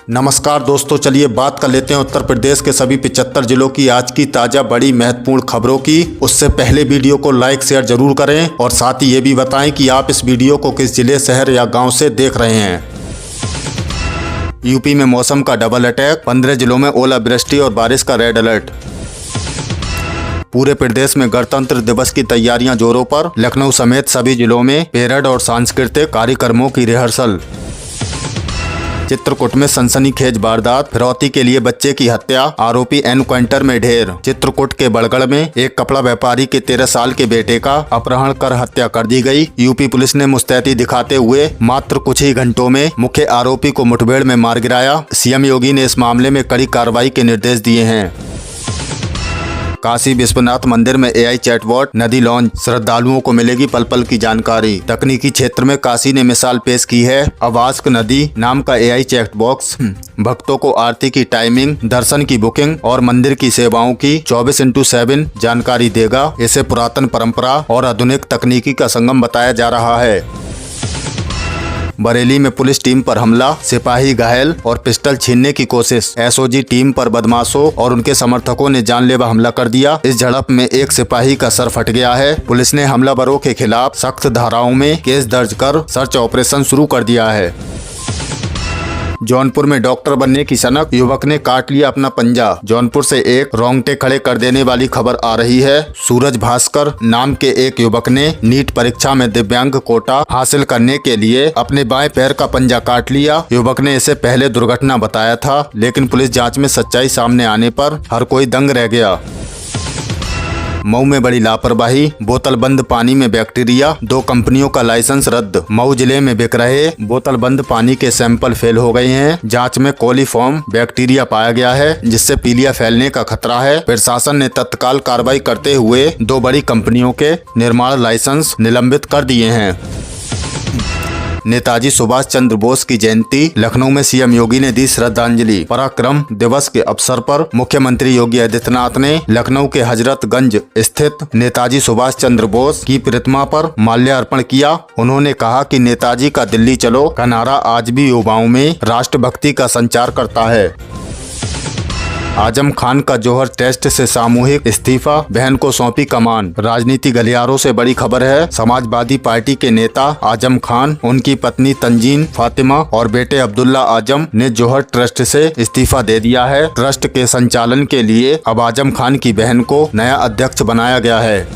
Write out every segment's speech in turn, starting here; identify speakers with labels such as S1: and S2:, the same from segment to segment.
S1: नमस्कार दोस्तों, चलिए बात कर लेते हैं उत्तर प्रदेश के सभी 75 जिलों की आज की ताज़ा बड़ी महत्वपूर्ण खबरों की। उससे पहले वीडियो को लाइक शेयर जरूर करें और साथ ही ये भी बताएं कि आप इस वीडियो को किस जिले, शहर या गांव से देख रहे हैं। यूपी में मौसम का डबल अटैक, 15 जिलों में ओलावृष्टि और बारिश का रेड अलर्ट। पूरे प्रदेश में गणतंत्र दिवस की तैयारियां जोरों पर, लखनऊ समेत सभी जिलों में पेरेड और सांस्कृतिक कार्यक्रमों की रिहर्सल। चित्रकूट में सनसनीखेज वारदात, फिरौती के लिए बच्चे की हत्या, आरोपी एनकाउंटर में ढेर। चित्रकूट के बड़गढ़ में एक कपड़ा व्यापारी के 13 साल के बेटे का अपहरण कर हत्या कर दी गई। यूपी पुलिस ने मुस्तैदी दिखाते हुए मात्र कुछ ही घंटों में मुख्य आरोपी को मुठभेड़ में मार गिराया। सीएम योगी ने इस मामले में कड़ी कार्रवाई के निर्देश दिए हैं। काशी विश्वनाथ मंदिर में एआई चैटबॉट नदी लॉन्च, श्रद्धालुओं को मिलेगी पल पल की जानकारी। तकनीकी क्षेत्र में काशी ने मिसाल पेश की है। अवास्क नदी नाम का एआई चैट बॉक्स भक्तों को आरती की टाइमिंग, दर्शन की बुकिंग और मंदिर की सेवाओं की 24/7 जानकारी देगा। इसे पुरातन परंपरा और आधुनिक तकनीकी का संगम बताया जा रहा है। बरेली में पुलिस टीम पर हमला, सिपाही घायल और पिस्टल छीनने की कोशिश। एसओजी टीम पर बदमाशों और उनके समर्थकों ने जानलेवा हमला कर दिया। इस झड़प में एक सिपाही का सर फट गया है। पुलिस ने हमलावरों के खिलाफ सख्त धाराओं में केस दर्ज कर सर्च ऑपरेशन शुरू कर दिया है। जौनपुर में डॉक्टर बनने की सनक, युवक ने काट लिया अपना पंजा। जौनपुर से एक रोंगटे खड़े कर देने वाली खबर आ रही है। सूरज भास्कर नाम के एक युवक ने नीट परीक्षा में दिव्यांग कोटा हासिल करने के लिए अपने बाएं पैर का पंजा काट लिया। युवक ने इसे पहले दुर्घटना बताया था, लेकिन पुलिस जांच में सच्चाई सामने आने पर हर कोई दंग रह गया। मऊ में बड़ी लापरवाही, बोतल बंद पानी में बैक्टीरिया, 2 कंपनियों का लाइसेंस रद्द। मऊ जिले में बिक रहे बोतल बंद पानी के सैंपल फेल हो गए हैं। जांच में कोलीफॉर्म बैक्टीरिया पाया गया है, जिससे पीलिया फैलने का खतरा है। प्रशासन ने तत्काल कार्रवाई करते हुए 2 बड़ी कंपनियों के निर्माण लाइसेंस निलंबित कर दिए हैं। नेताजी सुभाष चंद्र बोस की जयंती, लखनऊ में सीएम योगी ने दी श्रद्धांजलि। पराक्रम दिवस के अवसर पर मुख्यमंत्री योगी आदित्यनाथ ने लखनऊ के हजरतगंज स्थित नेताजी सुभाष चंद्र बोस की प्रतिमा पर माल्यार्पण किया। उन्होंने कहा कि नेताजी का दिल्ली चलो का नारा आज भी युवाओं में राष्ट्रभक्ति का संचार करता है। आजम खान का जौहर टेस्ट से सामूहिक इस्तीफा, बहन को सौंपी कमान। राजनीति गलियारों से बड़ी खबर है। समाजवादी पार्टी के नेता आजम खान, उनकी पत्नी तंजीन फातिमा और बेटे अब्दुल्ला आजम ने जौहर ट्रस्ट से इस्तीफा दे दिया है। ट्रस्ट के संचालन के लिए अब आजम खान की बहन को नया अध्यक्ष बनाया गया है।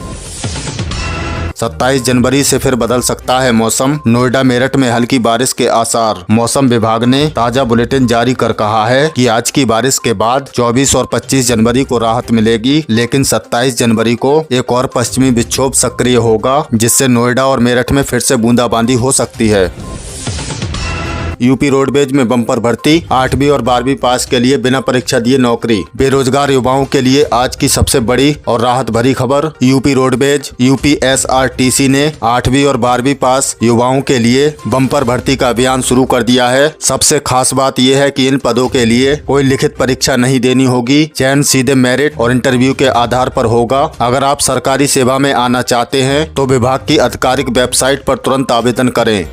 S1: 27 जनवरी से फिर बदल सकता है मौसम, नोएडा मेरठ में हल्की बारिश के आसार। मौसम विभाग ने ताजा बुलेटिन जारी कर कहा है कि आज की बारिश के बाद 24 और 25 जनवरी को राहत मिलेगी, लेकिन 27 जनवरी को एक और पश्चिमी विक्षोभ सक्रिय होगा, जिससे नोएडा और मेरठ में फिर से बूंदाबांदी हो सकती है। यूपी रोडवेज में बम्पर भर्ती, 8वीं और 12वीं पास के लिए बिना परीक्षा दिए नौकरी। बेरोजगार युवाओं के लिए आज की सबसे बड़ी और राहत भरी खबर। यूपी रोडवेज यूपीएसआरटीसी ने 8वीं और 12वीं पास युवाओं के लिए बम्पर भर्ती का अभियान शुरू कर दिया है। सबसे खास बात यह है कि इन पदों के लिए कोई लिखित परीक्षा नहीं देनी होगी। चयन सीधे मेरिट और इंटरव्यू के आधार पर होगा। अगर आप सरकारी सेवा में आना चाहते हैं तो विभाग की आधिकारिक वेबसाइट पर तुरंत आवेदन करें।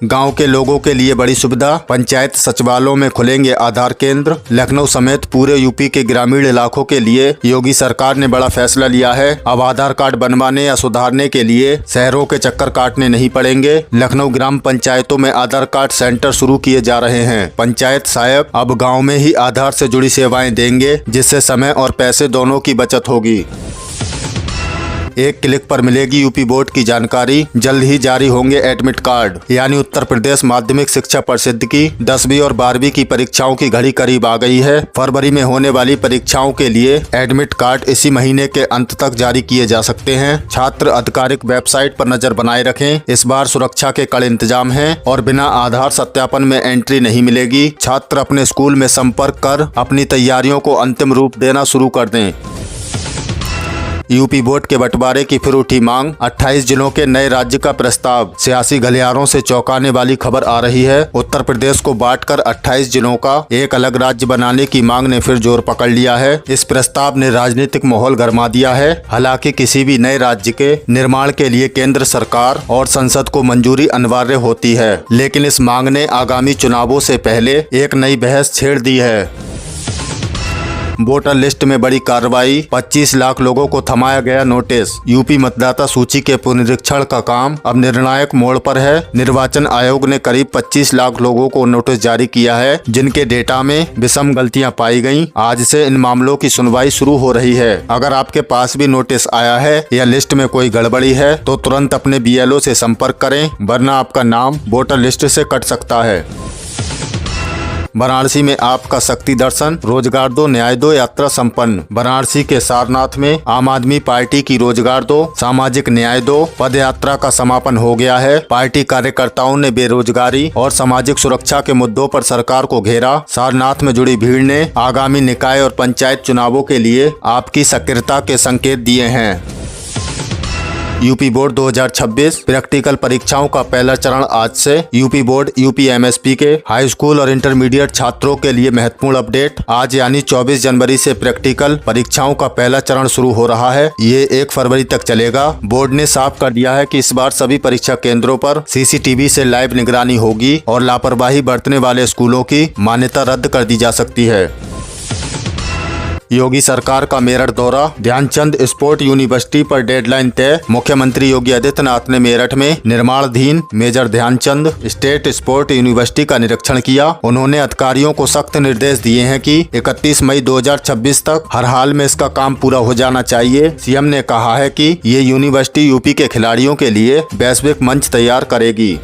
S1: गांव के लोगों के लिए बड़ी सुविधा, पंचायत सचिवालयों में खुलेंगे आधार केंद्र। लखनऊ समेत पूरे यूपी के ग्रामीण इलाकों के लिए योगी सरकार ने बड़ा फैसला लिया है। अब आधार कार्ड बनवाने या सुधारने के लिए शहरों के चक्कर काटने नहीं पड़ेंगे। लखनऊ ग्राम पंचायतों में आधार कार्ड सेंटर शुरू किए जा रहे हैं। पंचायत सहायक अब गाँव में ही आधार से जुड़ी सेवाएं देंगे, जिससे समय और पैसे दोनों की बचत होगी। एक क्लिक पर मिलेगी यूपी बोर्ड की जानकारी, जल्द ही जारी होंगे एडमिट कार्ड। यानी उत्तर प्रदेश माध्यमिक शिक्षा परिषद की 10वीं और 12वीं की परीक्षाओं की घड़ी करीब आ गई है। फरवरी में होने वाली परीक्षाओं के लिए एडमिट कार्ड इसी महीने के अंत तक जारी किए जा सकते हैं। छात्र आधिकारिक वेबसाइट पर नजर बनाए रखें। इस बार सुरक्षा के कड़े इंतजाम हैं और बिना आधार सत्यापन में एंट्री नहीं मिलेगी। छात्र अपने स्कूल में संपर्क कर अपनी तैयारियों को अंतिम रूप देना शुरू कर दें। यूपी बोर्ड के बंटवारे की फिर उठी मांग, 28 जिलों के नए राज्य का प्रस्ताव। सियासी गलियारों से चौंकाने वाली खबर आ रही है। उत्तर प्रदेश को बांटकर 28 जिलों का एक अलग राज्य बनाने की मांग ने फिर जोर पकड़ लिया है। इस प्रस्ताव ने राजनीतिक माहौल गरमा दिया है। हालांकि किसी भी नए राज्य के निर्माण के लिए केंद्र सरकार और संसद को मंजूरी अनिवार्य होती है, लेकिन इस मांग ने आगामी चुनावों से पहले एक नई बहस छेड़ दी है। वोटर लिस्ट में बड़ी कार्रवाई, 25 लाख लोगों को थमाया गया नोटिस। यूपी मतदाता सूची के पुनरीक्षण का काम अब निर्णायक मोड़ पर है। निर्वाचन आयोग ने करीब 25 लाख लोगों को नोटिस जारी किया है, जिनके डेटा में विषम गलतियां पाई गईं। आज से इन मामलों की सुनवाई शुरू हो रही है। अगर आपके पास भी नोटिस आया है या लिस्ट में कोई गड़बड़ी है तो तुरंत अपने BLO से संपर्क करें, वरना आपका नाम वोटर लिस्ट से कट सकता है। वाराणसी में आपका शक्ति दर्शन, रोजगार दो न्याय दो यात्रा संपन्न। वाराणसी के सारनाथ में आम आदमी पार्टी की रोजगार दो सामाजिक न्याय दो पद यात्रा का समापन हो गया है। पार्टी कार्यकर्ताओं ने बेरोजगारी और सामाजिक सुरक्षा के मुद्दों पर सरकार को घेरा। सारनाथ में जुड़ी भीड़ ने आगामी निकाय और पंचायत चुनावों के लिए आपकी सक्रियता के संकेत दिए हैं। यूपी बोर्ड 2026 प्रैक्टिकल परीक्षाओं का पहला चरण आज से। यूपी बोर्ड UPMSP के हाई स्कूल और इंटरमीडिएट छात्रों के लिए महत्वपूर्ण अपडेट। आज यानी 24 जनवरी से प्रैक्टिकल परीक्षाओं का पहला चरण शुरू हो रहा है। ये 1 फरवरी तक चलेगा। बोर्ड ने साफ कर दिया है कि इस बार सभी परीक्षा केंद्रों पर CCTV से लाइव निगरानी होगी और लापरवाही बरतने वाले स्कूलों की मान्यता रद्द कर दी जा सकती है। योगी सरकार का मेरठ दौरा, ध्यानचंद स्पोर्ट यूनिवर्सिटी पर डेडलाइन तय। मुख्यमंत्री योगी आदित्यनाथ ने मेरठ में निर्माणाधीन major Dhyanchand state sport university का निरीक्षण किया। उन्होंने अधिकारियों को सख्त निर्देश दिए हैं कि 31 मई 2026 तक हर हाल में इसका काम पूरा हो जाना चाहिए। CM ने कहा है कि ये यूनिवर्सिटी यूपी के खिलाड़ियों के लिए वैश्विक मंच तैयार करेगी।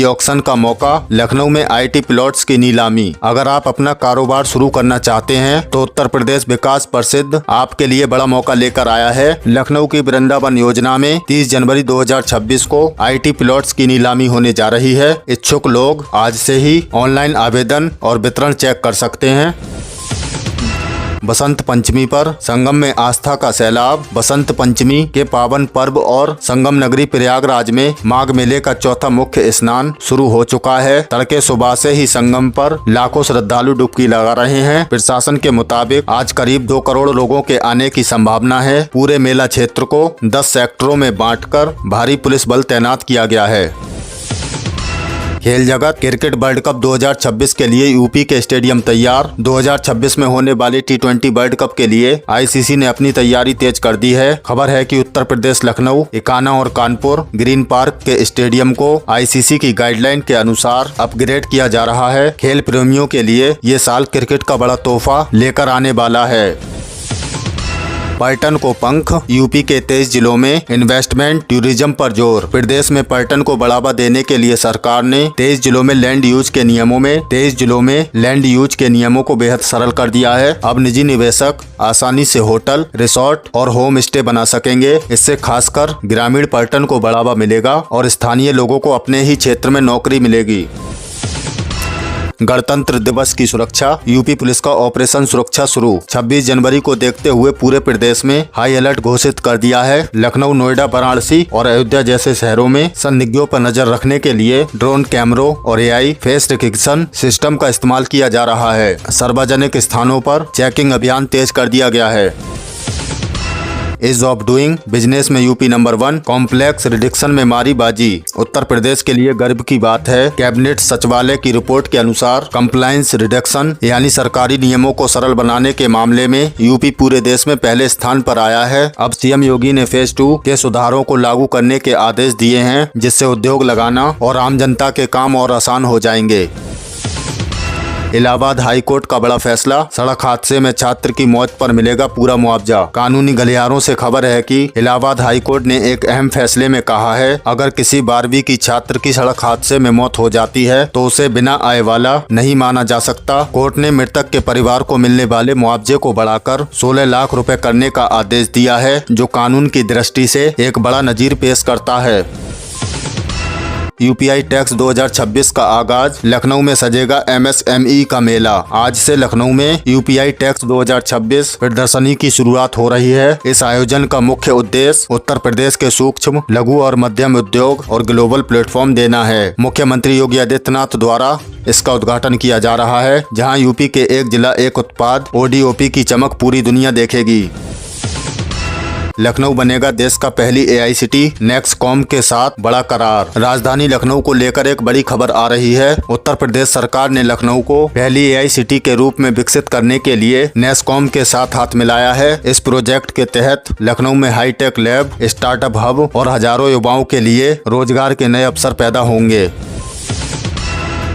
S1: ऑक्शन का मौका, लखनऊ में IT प्लॉट्स की नीलामी। अगर आप अपना कारोबार शुरू करना चाहते हैं तो उत्तर प्रदेश विकास परिषद आपके लिए बड़ा मौका लेकर आया है। लखनऊ की वृंदावन योजना में 30 जनवरी 2026 को IT प्लॉट्स की नीलामी होने जा रही है। इच्छुक लोग आज से ही ऑनलाइन आवेदन और वितरण चेक कर सकते हैं। बसंत पंचमी पर संगम में आस्था का सैलाब। बसंत पंचमी के पावन पर्व और संगम नगरी प्रयागराज में माघ मेले का चौथा मुख्य स्नान शुरू हो चुका है। तड़के सुबह से ही संगम पर लाखों श्रद्धालु डुबकी लगा रहे हैं। प्रशासन के मुताबिक आज करीब 2 करोड़ लोगों के आने की संभावना है। पूरे मेला क्षेत्र को 10 सेक्टरों में बांटकर भारी पुलिस बल तैनात किया गया है। खेल जगत, क्रिकेट वर्ल्ड कप 2026 के लिए यूपी के स्टेडियम तैयार। 2026 में होने वाले T20 वर्ल्ड कप के लिए ICC ने अपनी तैयारी तेज कर दी है। खबर है कि उत्तर प्रदेश लखनऊ, इकाना और कानपुर ग्रीन पार्क के स्टेडियम को ICC की गाइडलाइन के अनुसार अपग्रेड किया जा रहा है। खेल प्रेमियों के लिए ये साल क्रिकेट का बड़ा तोहफा लेकर आने वाला है। पर्यटन को पंख, यूपी के 23 जिलों में इन्वेस्टमेंट टूरिज्म पर जोर। प्रदेश में पर्यटन को बढ़ावा देने के लिए सरकार ने 23 जिलों में लैंड यूज के नियमों को बेहद सरल कर दिया है। अब निजी निवेशक आसानी से होटल, रिसोर्ट और होम स्टे बना सकेंगे। इससे खासकर ग्रामीण पर्यटन को बढ़ावा मिलेगा और स्थानीय लोगों को अपने ही क्षेत्र में नौकरी मिलेगी। गणतंत्र दिवस की सुरक्षा, यूपी पुलिस का ऑपरेशन सुरक्षा शुरू। 26 जनवरी को देखते हुए पूरे प्रदेश में हाई अलर्ट घोषित कर दिया है। लखनऊ, नोएडा, वाराणसी और अयोध्या जैसे शहरों में संदिग्धों पर नजर रखने के लिए ड्रोन कैमरों और AI फेस रिकग्निशन सिस्टम का इस्तेमाल किया जा रहा है। सार्वजनिक स्थानों पर चेकिंग अभियान तेज कर दिया गया है। इज ऑफ डूइंग बिजनेस में यूपी नंबर 1, कॉम्प्लेक्स रिडक्शन में मारी बाजी। उत्तर प्रदेश के लिए गर्व की बात है। कैबिनेट सचिवालय की रिपोर्ट के अनुसार कंप्लायंस रिडक्शन यानी सरकारी नियमों को सरल बनाने के मामले में यूपी पूरे देश में पहले स्थान पर आया है। अब CM योगी ने फेज 2 के सुधारों को लागू करने के आदेश दिए हैं, जिससे उद्योग लगाना और आम जनता के काम और आसान हो जाएंगे। इलाहाबाद हाई कोर्ट का बड़ा फैसला, सड़क हादसे में छात्र की मौत पर मिलेगा पूरा मुआवजा। कानूनी गलियारों से खबर है कि इलाहाबाद हाई कोर्ट ने एक अहम फैसले में कहा है, अगर किसी 12वीं की छात्र की सड़क हादसे में मौत हो जाती है तो उसे बिना आय वाला नहीं माना जा सकता। कोर्ट ने मृतक के परिवार को मिलने वाले मुआवजे को बढ़ाकर 16 लाख रुपए करने का आदेश दिया है, जो कानून की दृष्टि से एक बड़ा नजीर पेश करता है। यूपीआई टैक्स 2026 का आगाज, लखनऊ में सजेगा MSME का मेला। आज से लखनऊ में यूपीआई टैक्स 2026 प्रदर्शनी की शुरुआत हो रही है। इस आयोजन का मुख्य उद्देश्य उत्तर प्रदेश के सूक्ष्म, लघु और मध्यम उद्योग और ग्लोबल प्लेटफॉर्म देना है। मुख्यमंत्री योगी आदित्यनाथ द्वारा इसका उद्घाटन किया जा रहा है, जहां यूपी के एक जिला एक उत्पाद ODOP की चमक पूरी दुनिया देखेगी। लखनऊ बनेगा देश का पहली AICT नेक्सकॉम के साथ बड़ा करार। राजधानी लखनऊ को लेकर एक बड़ी खबर आ रही है। उत्तर प्रदेश सरकार ने लखनऊ को पहली AICT के रूप में विकसित करने के लिए नेक्सकॉम के साथ हाथ मिलाया है। इस प्रोजेक्ट के तहत लखनऊ में हाईटेक लैब, स्टार्टअप हब और हजारों युवाओं के लिए रोजगार के नए अवसर पैदा होंगे।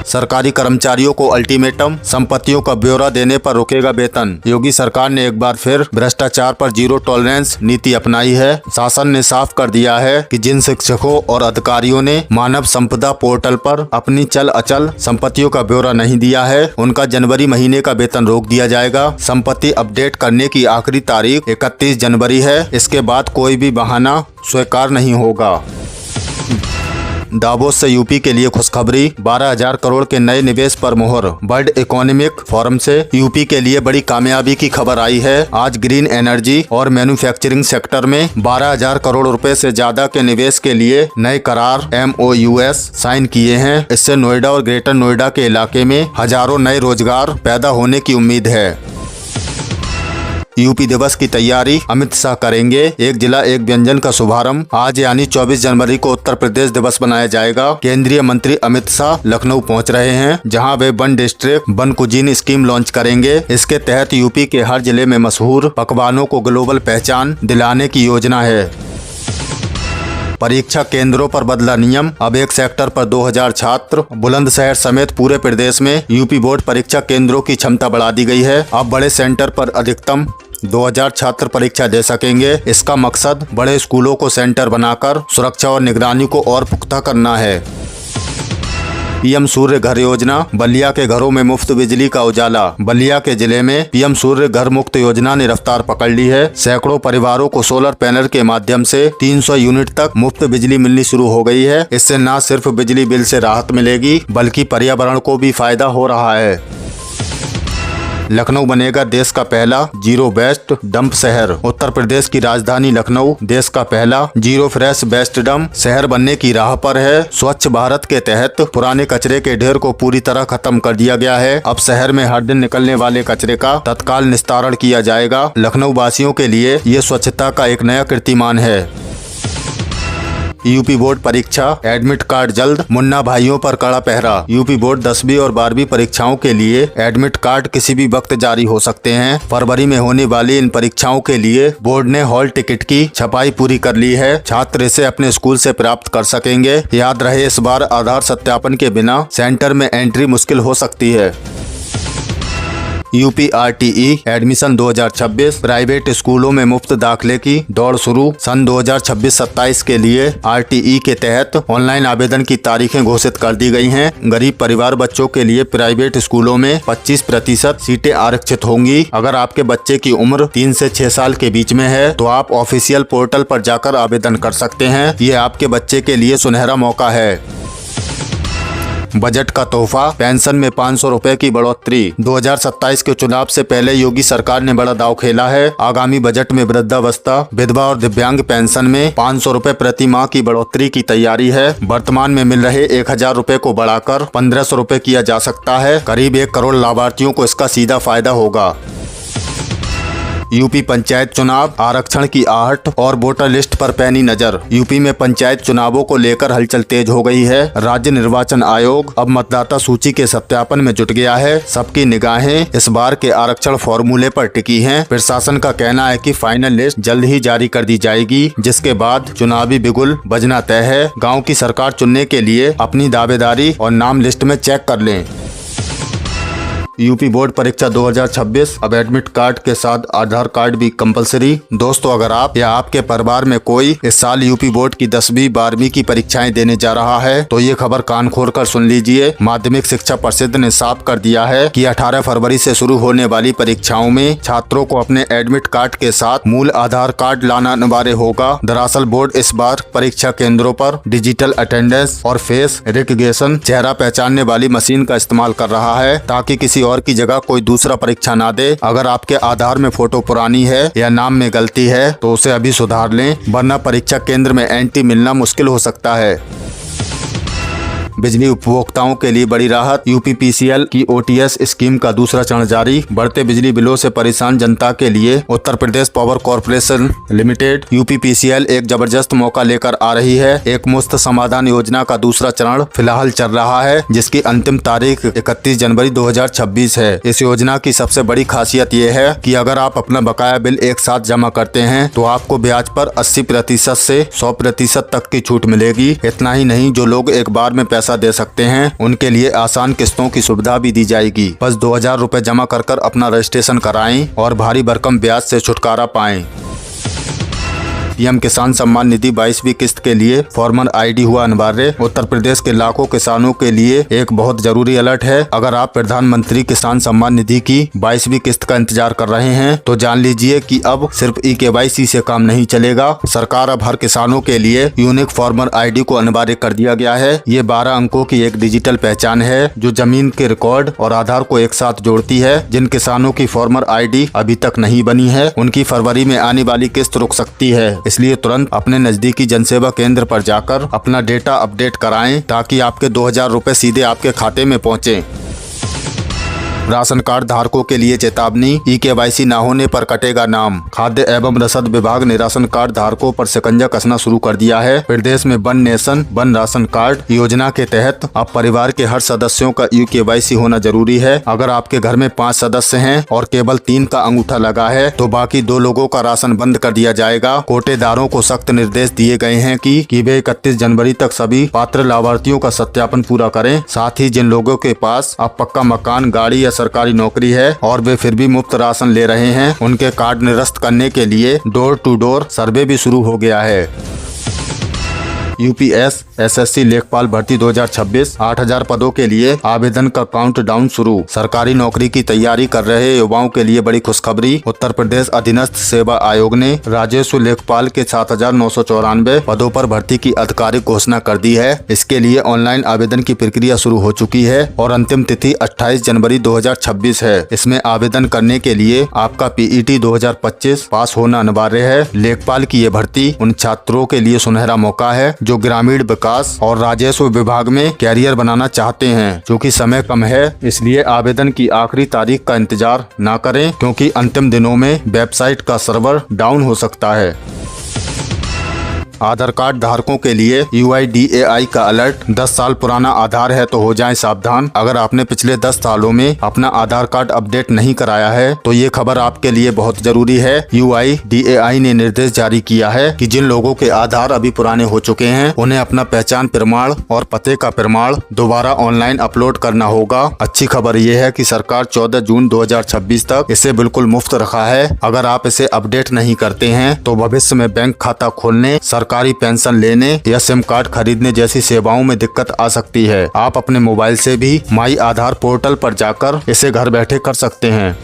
S1: सरकारी कर्मचारियों को अल्टीमेटम, संपत्तियों का ब्यौरा देने पर रुकेगा वेतन। योगी सरकार ने एक बार फिर भ्रष्टाचार पर जीरो टॉलरेंस नीति अपनाई है। शासन ने साफ कर दिया है कि जिन शिक्षकों और अधिकारियों ने मानव संपदा पोर्टल पर अपनी चल अचल संपत्तियों का ब्यौरा नहीं दिया है, उनका जनवरी महीने का वेतन रोक दिया जाएगा। संपत्ति अपडेट करने की आखिरी तारीख 31 जनवरी है। इसके बाद कोई भी बहाना स्वीकार नहीं होगा। दावोस से यूपी के लिए खुशखबरी, 12,000 करोड़ के नए निवेश पर मोहर। वर्ल्ड इकोनॉमिक फोरम से यूपी के लिए बड़ी कामयाबी की खबर आई है। आज ग्रीन एनर्जी और मैन्युफैक्चरिंग सेक्टर में 12,000 करोड़ रुपए से ज्यादा के निवेश के लिए नए करार MOUs साइन किए हैं। इससे नोएडा और ग्रेटर नोएडा के इलाके में हजारों नए रोजगार पैदा होने की उम्मीद है। यूपी दिवस की तैयारी अमित शाह करेंगे। एक जिला एक व्यंजन का शुभारंभ आज यानी 24 जनवरी को उत्तर प्रदेश दिवस मनाया जाएगा। केंद्रीय मंत्री अमित शाह लखनऊ पहुंच रहे हैं, जहां वे one district one cuisine scheme launch करेंगे। इसके तहत यूपी के हर जिले में मशहूर पकवानों को ग्लोबल पहचान दिलाने की योजना है। परीक्षा केंद्रों पर बदला नियम, अब एक सेक्टर पर 2000 छात्र। बुलंदशहर समेत पूरे प्रदेश में यूपी बोर्ड परीक्षा केंद्रों की क्षमता बढ़ा दी गई है। अब बड़े सेंटर पर अधिकतम 2000 छात्र परीक्षा दे सकेंगे। इसका मकसद बड़े स्कूलों को सेंटर बनाकर सुरक्षा और निगरानी को और पुख्ता करना है। PM सूर्य घर योजना, बलिया के घरों में मुफ्त बिजली का उजाला। बलिया के जिले में PM सूर्य घर मुफ्त योजना ने रफ्तार पकड़ ली है। सैकड़ों परिवारों को सोलर पैनल के माध्यम से 300 यूनिट तक मुफ्त बिजली मिलनी शुरू हो गई है। इससे न सिर्फ बिजली बिल से राहत मिलेगी, बल्कि पर्यावरण को भी फायदा हो रहा है। लखनऊ बनेगा देश का पहला जीरो वेस्ट डंप शहर। उत्तर प्रदेश की राजधानी लखनऊ देश का पहला जीरो फ्रेश वेस्ट डंप शहर बनने की राह पर है। स्वच्छ भारत के तहत पुराने कचरे के ढेर को पूरी तरह खत्म कर दिया गया है। अब शहर में हर दिन निकलने वाले कचरे का तत्काल निस्तारण किया जाएगा। लखनऊ वासियों के लिए ये स्वच्छता का एक नया कीर्तिमान है। यूपी बोर्ड परीक्षा एडमिट कार्ड जल्द, मुन्ना भाइयों पर कड़ा पहरा। यूपी बोर्ड 10वीं और 12वीं परीक्षाओं के लिए एडमिट कार्ड किसी भी वक्त जारी हो सकते हैं। फरवरी में होने वाली इन परीक्षाओं के लिए बोर्ड ने हॉल टिकट की छपाई पूरी कर ली है। छात्र इसे अपने स्कूल से प्राप्त कर सकेंगे। याद रहे, इस बार आधार सत्यापन के बिना सेंटर में एंट्री मुश्किल हो सकती है। यूपी RTE एडमिशन 2026, प्राइवेट स्कूलों में मुफ्त दाखिले की दौड़ शुरू। सन 2026-27 के लिए RTE के तहत ऑनलाइन आवेदन की तारीखें घोषित कर दी गई हैं। गरीब परिवार बच्चों के लिए प्राइवेट स्कूलों में 25% सीटें आरक्षित होंगी। अगर आपके बच्चे की उम्र 3 से 6 साल के बीच में है तो आप ऑफिशियल पोर्टल पर जाकर आवेदन कर सकते हैं। ये आपके बच्चे के लिए सुनहरा मौका है। बजट का तोहफा, पेंशन में 500 रुपए की बढ़ोतरी। 2027 के चुनाव से पहले योगी सरकार ने बड़ा दांव खेला है। आगामी बजट में वृद्धावस्था, विधवा और दिव्यांग पेंशन में 500 रुपए प्रति माह की बढ़ोतरी की तैयारी है। वर्तमान में मिल रहे 1000 रुपए को बढ़ाकर 1500 रुपए किया जा सकता है। करीब 1 करोड़ लाभार्थियों को इसका सीधा फायदा होगा। यूपी पंचायत चुनाव, आरक्षण की आहट और वोटर लिस्ट पर पैनी नजर। यूपी में पंचायत चुनावों को लेकर हलचल तेज हो गई है। राज्य निर्वाचन आयोग अब मतदाता सूची के सत्यापन में जुट गया है। सबकी निगाहें इस बार के आरक्षण फॉर्मूले पर टिकी हैं। प्रशासन का कहना है कि फाइनल लिस्ट जल्द ही जारी कर दी जाएगी, जिसके बाद चुनावी बिगुल बजना तय है। गाँव की सरकार चुनने के लिए अपनी दावेदारी और नाम लिस्ट में चेक कर लें। यूपी बोर्ड परीक्षा 2026 अब एडमिट कार्ड के साथ आधार कार्ड भी कंपलसरी। दोस्तों, अगर आप या आपके परिवार में कोई इस साल यूपी बोर्ड की 10वीं 12वीं की परीक्षाएं देने जा रहा है तो ये खबर कान खोलकर सुन लीजिए। माध्यमिक शिक्षा परिषद ने साफ कर दिया है कि 18 फरवरी से शुरू होने वाली परीक्षाओं में छात्रों को अपने एडमिट कार्ड के साथ मूल आधार कार्ड लाना अनिवार्य होगा। दरअसल बोर्ड इस बार परीक्षा केंद्रों पर डिजिटल अटेंडेंस और फेस रिकग्निशन चेहरा पहचानने वाली मशीन का इस्तेमाल कर रहा है ताकि किसी और की जगह कोई दूसरा परीक्षा ना दे। अगर आपके आधार में फोटो पुरानी है या नाम में गलती है तो उसे अभी सुधार लें, वरना परीक्षा केंद्र में एंट्री मिलना मुश्किल हो सकता है। बिजली उपभोक्ताओं के लिए बड़ी राहत। यूपीपीसीएल की ओटीएस स्कीम का दूसरा चरण जारी। बढ़ते बिजली बिलों से परेशान जनता के लिए Uttar Pradesh power corporation limited UPPCL एक जबरदस्त मौका लेकर आ रही है। एक मुफ्त समाधान योजना का दूसरा चरण फिलहाल चल रहा है, जिसकी अंतिम तारीख 31 जनवरी 2026 है। इस योजना की सबसे बड़ी खासियत ये है कि अगर आप अपना बकाया बिल एक साथ जमा करते हैं तो आपको ब्याज पर 80% से 100% तक की छूट मिलेगी। इतना ही नहीं, जो लोग एक बार में पैसा दे सकते हैं उनके लिए आसान किस्तों की सुविधा भी दी जाएगी। बस 2000 रुपए जमा कर अपना रजिस्ट्रेशन कराएं और भारी भरकम ब्याज से छुटकारा पाएं। पीएम किसान सम्मान निधि 22वीं किस्त के लिए फॉर्मर आईडी हुआ अनिवार्य। उत्तर प्रदेश के लाखों किसानों के लिए एक बहुत जरूरी अलर्ट है। अगर आप प्रधानमंत्री किसान सम्मान निधि की 22वीं किस्त का इंतजार कर रहे हैं तो जान लीजिए कि अब सिर्फ KYC से काम नहीं चलेगा। सरकार अब हर किसानों के लिए यूनिक फॉर्मर आईडी को अनिवार्य कर दिया गया है। ये 12 अंकों की एक डिजिटल पहचान है जो जमीन के रिकॉर्ड और आधार को एक साथ जोड़ती है। जिन किसानों की फॉर्मर आईडी अभी तक नहीं बनी है उनकी फरवरी में आने वाली किस्त रुक सकती है। इसलिए तुरंत अपने नजदीकी जनसेवा केंद्र पर जाकर अपना डेटा अपडेट कराएं ताकि आपके 2000 रुपए सीधे आपके खाते में पहुंचे। राशन कार्ड धारकों के लिए चेतावनी। KYC न होने पर कटेगा नाम। खाद्य एवं रसद विभाग ने राशन कार्ड धारकों पर शिकंजा कसना शुरू कर दिया है। प्रदेश में one nation one ration card योजना के तहत अब परिवार के हर सदस्यों का KYC होना जरूरी है। अगर आपके घर में 5 सदस्य हैं और केवल 3 का अंगूठा लगा है तो बाकी 2 लोगों का राशन बंद कर दिया जाएगा। कोटेदारों को सख्त निर्देश दिए गए हैं कि वे 31 जनवरी तक सभी पात्र लाभार्थियों का सत्यापन पूरा करें। साथ ही जिन लोगों के पास अब पक्का मकान, गाड़ी या सरकारी नौकरी है और वे फिर भी मुफ्त राशन ले रहे हैं, उनके कार्ड निरस्त करने के लिए डोर टू डोर सर्वे भी शुरू हो गया है। यूपीएस SSC लेखपाल भर्ती 2026 8000 पदों के लिए आवेदन का काउंटडाउन शुरू। सरकारी नौकरी की तैयारी कर रहे युवाओं के लिए बड़ी खुशखबरी। उत्तर प्रदेश अधीनस्थ सेवा आयोग ने राजस्व लेखपाल के 7994 पदों पर भर्ती की आधिकारिक घोषणा कर दी है। इसके लिए ऑनलाइन आवेदन की प्रक्रिया शुरू हो चुकी है और अंतिम तिथि 28 जनवरी 2026 है। इसमें आवेदन करने के लिए आपका PET 2025 पास होना अनिवार्य है। लेखपाल की ये भर्ती उन छात्रों के लिए सुनहरा मौका है जो ग्रामीण विकास और राजस्व विभाग में कैरियर बनाना चाहते हैं। चूँकि समय कम है इसलिए आवेदन की आखिरी तारीख का इंतजार ना करें, क्योंकि अंतिम दिनों में वेबसाइट का सर्वर डाउन हो सकता है। आधार कार्ड धारकों के लिए UIDAI का अलर्ट। 10 साल पुराना आधार है तो हो जाएं सावधान। अगर आपने पिछले 10 सालों में अपना आधार कार्ड अपडेट नहीं कराया है तो ये खबर आपके लिए बहुत जरूरी है। UIDAI ने निर्देश जारी किया है कि जिन लोगों के आधार अभी पुराने हो चुके हैं उन्हें अपना पहचान प्रमाण और पते का प्रमाण दोबारा ऑनलाइन अपलोड करना होगा। अच्छी खबर ये है कि सरकार 14 जून 2026 तक इसे बिल्कुल मुफ्त रखा है। अगर आप इसे अपडेट नहीं करते हैं तो भविष्य में बैंक खाता खोलने, सरकारी पेंशन लेने या सिम कार्ड खरीदने जैसी सेवाओं में दिक्कत आ सकती है। आप अपने मोबाइल से भी माई आधार पोर्टल पर जाकर इसे घर बैठे कर सकते हैं।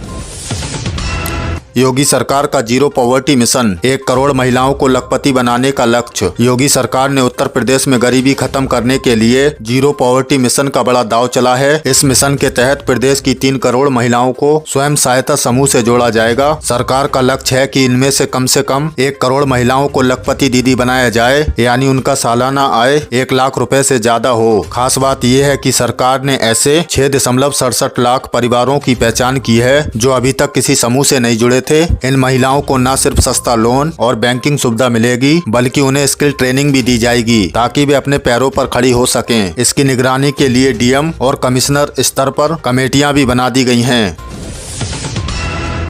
S1: योगी सरकार का जीरो पॉवर्टी मिशन। 1 करोड़ महिलाओं को लखपति बनाने का लक्ष्य। योगी सरकार ने उत्तर प्रदेश में गरीबी खत्म करने के लिए जीरो पॉवर्टी मिशन का बड़ा दांव चला है। इस मिशन के तहत प्रदेश की 3 करोड़ महिलाओं को स्वयं सहायता समूह से जोड़ा जाएगा। सरकार का लक्ष्य है कि इनमें से कम 1 करोड़ महिलाओं को लखपति दीदी बनाया जाए, यानी उनका सालाना आय 1 लाख रुपए से ज्यादा हो। खास बात यह है कि सरकार ने ऐसे 6.67 लाख परिवारों की पहचान की है जो अभी तक किसी समूह से नहीं जुड़े थे। इन महिलाओं को न सिर्फ सस्ता लोन और बैंकिंग सुविधा मिलेगी बल्कि उन्हें स्किल ट्रेनिंग भी दी जाएगी ताकि वे अपने पैरों पर खड़ी हो सकें। इसकी निगरानी के लिए DM और कमिश्नर स्तर पर कमेटियां भी बना दी गई हैं।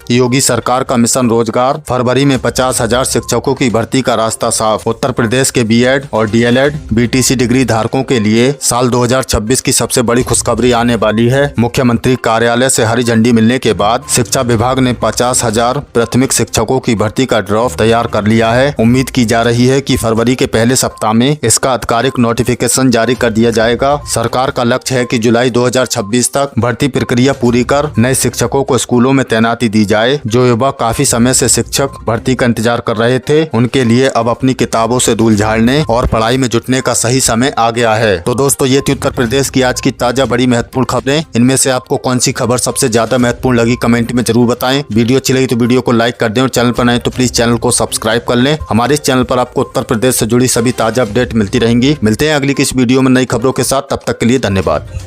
S1: योगी सरकार का मिशन रोजगार, फरवरी में 50,000 शिक्षकों की भर्ती का रास्ता साफ। उत्तर प्रदेश के बीएड और डीएलएड बीटीसी डिग्री धारकों के लिए साल 2026 की सबसे बड़ी खुशखबरी आने वाली है। मुख्यमंत्री कार्यालय से हरी झंडी मिलने के बाद शिक्षा विभाग ने 50,000 प्राथमिक शिक्षकों की भर्ती का ड्राफ्ट तैयार कर लिया है। उम्मीद की जा रही है कि फरवरी के पहले सप्ताह में इसका आधिकारिक नोटिफिकेशन जारी कर दिया जाएगा। सरकार का लक्ष्य है कि जुलाई 2026 तक भर्ती प्रक्रिया पूरी कर नए शिक्षकों को स्कूलों में तैनाती दी जाए। जो युवा काफी समय से शिक्षक भर्ती का इंतजार कर रहे थे, उनके लिए अब अपनी किताबों से धूल झाड़ने और पढ़ाई में जुटने का सही समय आ गया है। तो दोस्तों, ये थी उत्तर प्रदेश की आज की ताजा बड़ी महत्वपूर्ण खबरें। इनमें से आपको कौन सी खबर सबसे ज्यादा महत्वपूर्ण लगी, कमेंट में जरूर बताएं। वीडियो अच्छी लगी तो वीडियो को लाइक कर दें और चैनल पर नए तो प्लीज चैनल को सब्सक्राइब कर लें। हमारे इस चैनल पर आपको उत्तर प्रदेश से जुड़ी सभी ताजा अपडेट मिलती रहेंगी। मिलते हैं अगली किस वीडियो में नई खबरों के साथ। तब तक के लिए धन्यवाद।